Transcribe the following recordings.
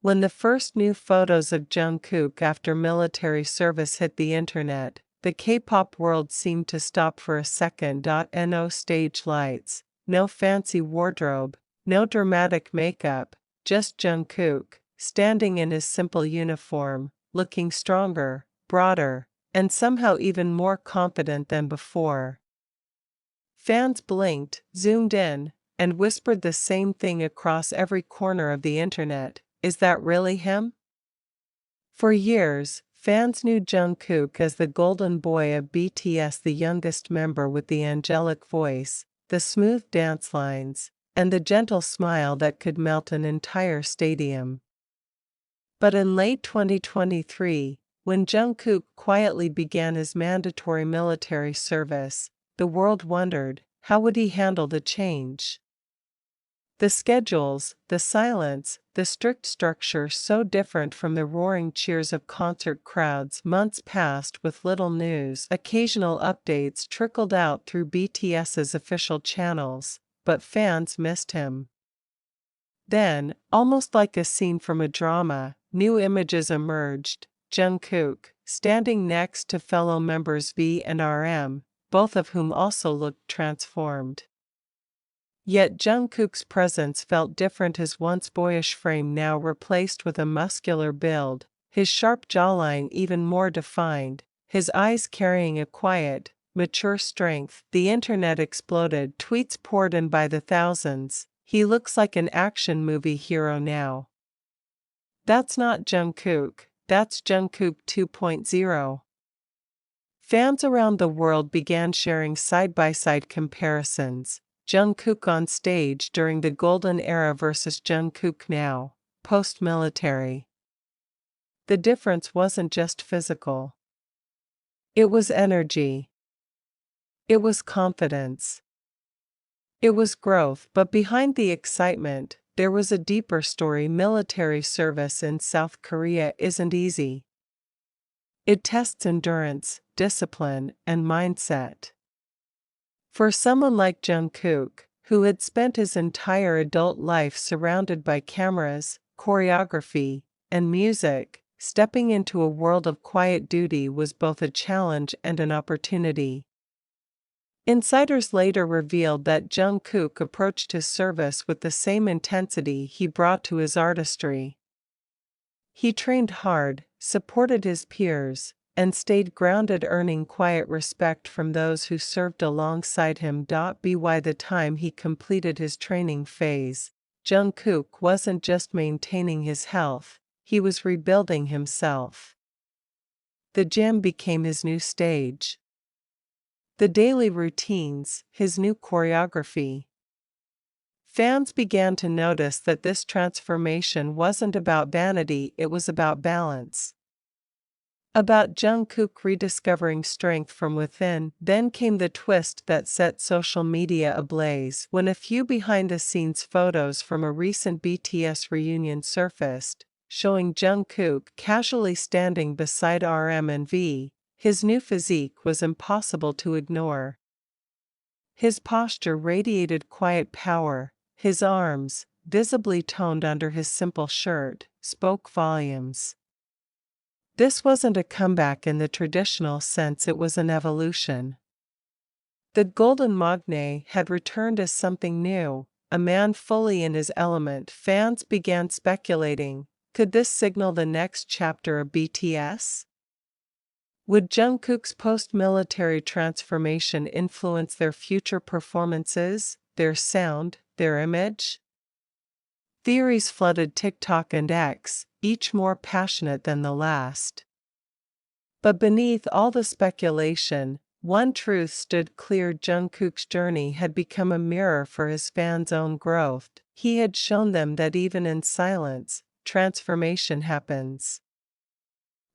When the first new photos of Jungkook after military service hit the internet, the K-pop world seemed to stop for a second. No stage lights, no fancy wardrobe, no dramatic makeup, just Jungkook, standing in his simple uniform, looking stronger, broader, and somehow even more confident than before. Fans blinked, zoomed in, and whispered the same thing across every corner of the internet. Is that really him? For years, fans knew Jungkook as the golden boy of BTS, the youngest member with the angelic voice, the smooth dance lines, and the gentle smile that could melt an entire stadium. But in late 2023, when Jungkook quietly began his mandatory military service, the world wondered, how would he handle the change? The schedules, the silence, the strict structure, so different from the roaring cheers of concert crowds. Months passed with little news. Occasional updates trickled out through BTS's official channels, but fans missed him. Then, almost like a scene from a drama, new images emerged. Jungkook, standing next to fellow members V and RM, both of whom also looked transformed. Yet Jungkook's presence felt different, his once boyish frame now replaced with a muscular build, his sharp jawline even more defined, his eyes carrying a quiet, mature strength. The internet exploded, tweets poured in by the thousands. He looks like an action movie hero now. That's not Jungkook, that's Jungkook 2.0. Fans around the world began sharing side-by-side comparisons. Jungkook on stage during the golden era versus Jungkook now, post-military. The difference wasn't just physical. It was energy. It was confidence. It was growth, but behind the excitement, there was a deeper story. Military service in South Korea isn't easy. It tests endurance, discipline, and mindset. For someone like Jungkook, who had spent his entire adult life surrounded by cameras, choreography, and music, stepping into a world of quiet duty was both a challenge and an opportunity. Insiders later revealed that Jungkook approached his service with the same intensity he brought to his artistry. He trained hard, supported his peers, and stayed grounded, earning quiet respect from those who served alongside him. By the time he completed his training phase, Jungkook wasn't just maintaining his health, he was rebuilding himself. The gym became his new stage. The daily routines, his new choreography. Fans began to notice that this transformation wasn't about vanity, it was about balance. About Jungkook rediscovering strength from within. Then came the twist that set social media ablaze when a few behind-the-scenes photos from a recent BTS reunion surfaced, showing Jungkook casually standing beside RM and V. His new physique was impossible to ignore. His posture radiated quiet power, his arms, visibly toned under his simple shirt, spoke volumes. This wasn't a comeback in the traditional sense, it was an evolution. The Golden Magne had returned as something new, a man fully in his element. Fans began speculating, could this signal the next chapter of BTS? Would Jungkook's post-military transformation influence their future performances, their sound, their image? Theories flooded TikTok and X, each more passionate than the last. But beneath all the speculation, one truth stood clear: Jungkook's journey had become a mirror for his fans' own growth. He had shown them that even in silence, transformation happens.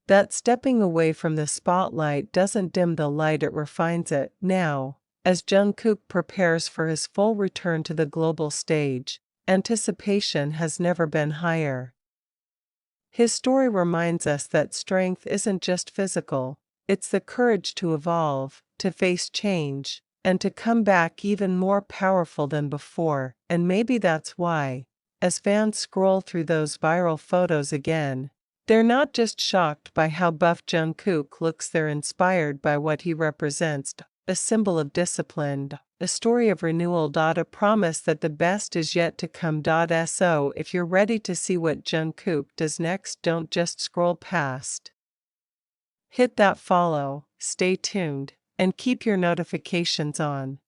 That stepping away from the spotlight doesn't dim the light, it refines it. Now, as Jungkook prepares for his full return to the global stage, anticipation has never been higher. His story reminds us that strength isn't just physical, it's the courage to evolve, to face change, and to come back even more powerful than before. And maybe that's why, as fans scroll through those viral photos again. They're not just shocked by how buff Jungkook looks, they're inspired by what he represents, a symbol of discipline, a story of renewal. A promise that the best is yet to come. So if you're ready to see what Jungkook does next, don't just scroll past. Hit that follow, stay tuned, and keep your notifications on.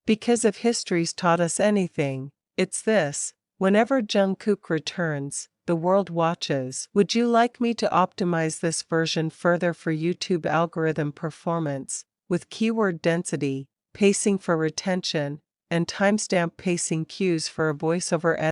Because if history's taught us anything, it's this: whenever Jungkook returns, the world watches. Would you like me to optimize this version further for YouTube algorithm performance, with keyword density, pacing for retention, and timestamp pacing cues for a voiceover edit?